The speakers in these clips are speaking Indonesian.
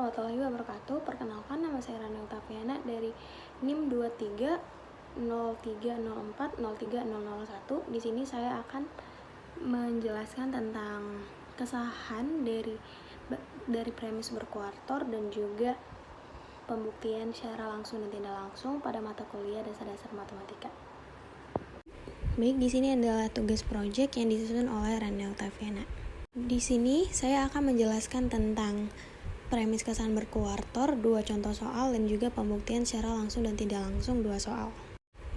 warahmatullahi wabarakatuh. Perkenalkan, nama saya Rani Oktaviana dari NIM 2303040301. Di sini saya akan menjelaskan tentang kesahan dari premis berkuartor dan juga pembuktian secara langsung dan tidak langsung pada mata kuliah dasar-dasar matematika. Baik, di sini adalah tugas proyek yang disusun oleh Rani Oktaviana. Di sini saya akan menjelaskan tentang premis kesahan berkuartor, 2 contoh soal, dan juga pembuktian secara langsung dan tidak langsung 2 soal.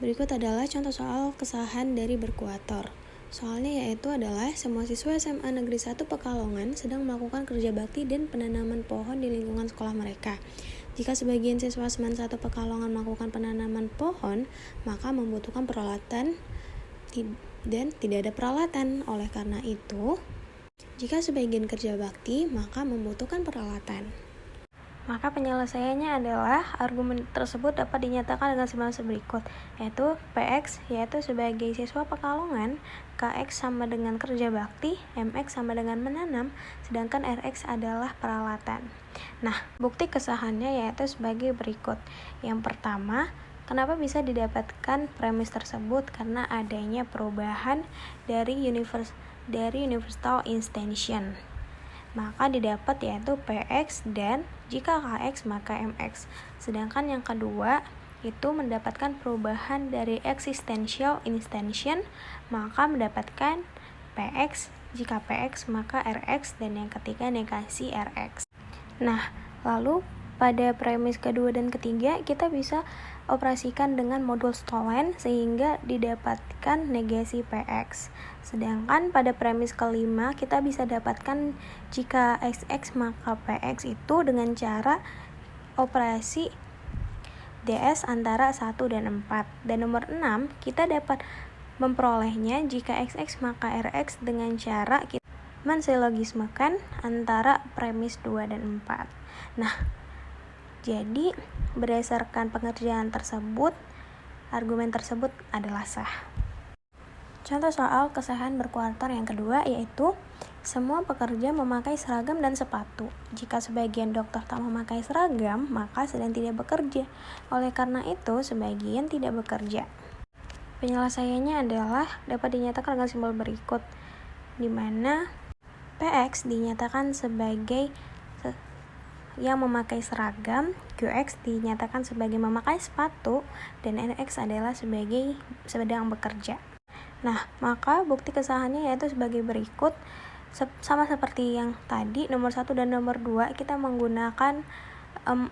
Berikut adalah contoh soal kesahan dari berkuartor. Soalnya yaitu adalah semua siswa SMA Negeri 1 Pekalongan sedang melakukan kerja bakti dan penanaman pohon di lingkungan sekolah mereka. Jika sebagian siswa Seman 1 Pekalongan melakukan penanaman pohon, maka membutuhkan peralatan dan tidak ada peralatan. Oleh karena itu, jika sebagian kerja bakti, maka membutuhkan peralatan. Maka penyelesaiannya adalah argumen tersebut dapat dinyatakan dengan simulasi berikut, yaitu PX yaitu sebagai siswa Pekalongan, KX sama dengan kerja bakti, MX sama dengan menanam, sedangkan RX adalah peralatan. Nah, bukti kesahannya yaitu sebagai berikut. Yang pertama, kenapa bisa didapatkan premis tersebut? Karena adanya perubahan dari universal extension. Maka didapat yaitu PX dan jika KX maka MX. Sedangkan yang kedua itu mendapatkan perubahan dari existential extension, maka mendapatkan PX, jika PX maka RX, dan yang ketiga negasi RX. Nah, lalu pada premis kedua dan ketiga kita bisa operasikan dengan modul Stolen sehingga didapatkan negasi PX. Sedangkan pada premis kelima kita bisa dapatkan jika XX maka PX itu dengan cara operasi DS antara 1 dan 4. Dan nomor 6 kita dapat memperolehnya jika XX maka RX dengan cara kita mensilogismekan antara premis 2 dan 4. Nah, jadi berdasarkan pengerjaan tersebut, argumen tersebut adalah sah. Contoh soal kesahan berkuartor yang kedua yaitu semua pekerja memakai seragam dan sepatu. Jika sebagian dokter tak memakai seragam, maka sedang tidak bekerja. Oleh karena itu, sebagian tidak bekerja. Penyelesaiannya adalah dapat dinyatakan dengan simbol berikut, di mana PX dinyatakan sebagai yang memakai seragam, QX dinyatakan sebagai memakai sepatu, dan NX adalah sebagai sedang bekerja. Nah, maka bukti kesahannya yaitu sebagai berikut. Sama seperti yang tadi, nomor 1 dan nomor 2 kita menggunakan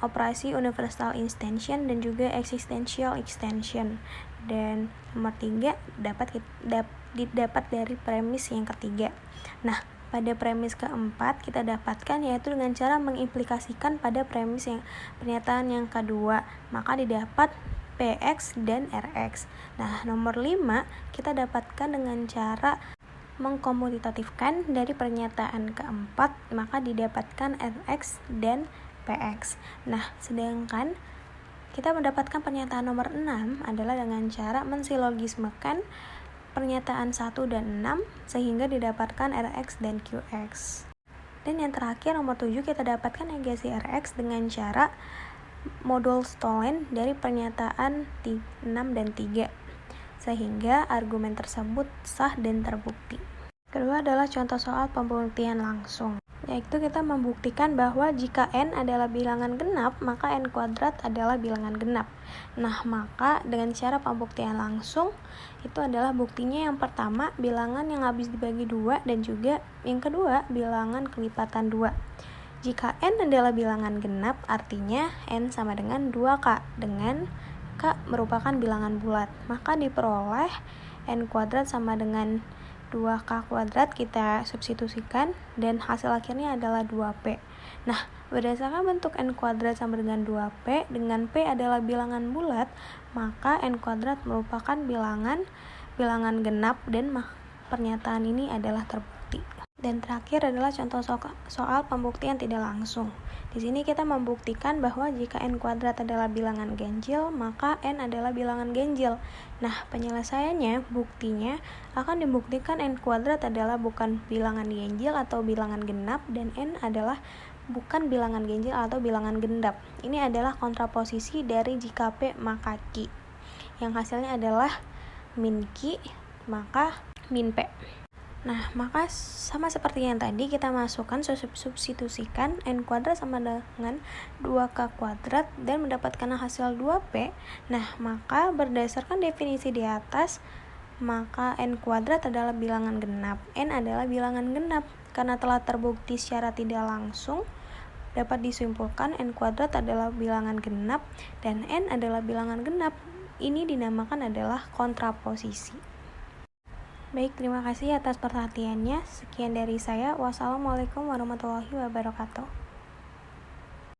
operasi universal extension dan juga existential extension. Dan nomor 3 didapat dari premis yang ketiga. Nah, pada premis keempat kita dapatkan yaitu dengan cara mengimplikasikan pada premis yang pernyataan yang kedua, maka didapat PX dan RX. Nah, nomor 5 kita dapatkan dengan cara mengkomutatifkan dari pernyataan keempat, maka didapatkan RX dan PX. Nah, sedangkan kita mendapatkan pernyataan nomor 6 adalah dengan cara mensilogismekan pernyataan 1 dan 6 sehingga didapatkan RX dan QX. Dan yang terakhir nomor 7 kita dapatkan negasi RX dengan cara modul Stolen dari pernyataan 6 dan 3 sehingga argumen tersebut sah dan terbukti. Kedua adalah contoh soal pembuktian langsung, yaitu kita membuktikan bahwa jika N adalah bilangan genap, maka N kuadrat adalah bilangan genap. Nah, maka dengan cara pembuktian langsung, itu adalah buktinya yang pertama, bilangan yang habis dibagi 2, dan juga yang kedua, bilangan kelipatan 2. Jika N adalah bilangan genap, artinya N sama dengan 2K, dengan K merupakan bilangan bulat. Maka diperoleh N kuadrat sama dengan 2K kuadrat, kita substitusikan dan hasil akhirnya adalah 2P. Nah, berdasarkan bentuk N kuadrat sama dengan 2P dengan P adalah bilangan bulat, maka N kuadrat merupakan bilangan genap dan pernyataan ini adalah terbukti. Dan terakhir adalah contoh soal pembuktian tidak langsung. Di sini kita membuktikan bahwa jika N kuadrat adalah bilangan ganjil, maka N adalah bilangan ganjil. Nah, penyelesaiannya, buktinya akan dibuktikan N kuadrat adalah bukan bilangan ganjil atau bilangan genap, dan N adalah bukan bilangan ganjil atau bilangan genap. Ini adalah kontraposisi dari jika P maka Q, yang hasilnya adalah min Q maka min P. Nah, maka sama seperti yang tadi, kita masukkan, substitusikan n kuadrat sama dengan 2k kuadrat dan mendapatkan hasil 2p. Nah, maka berdasarkan definisi di atas, maka n kuadrat adalah bilangan genap. N adalah bilangan genap. Karena telah terbukti secara tidak langsung, dapat disimpulkan n kuadrat adalah bilangan genap dan n adalah bilangan genap. Ini dinamakan adalah kontraposisi. Baik, terima kasih atas perhatiannya. Sekian dari saya. Wassalamualaikum warahmatullahi wabarakatuh.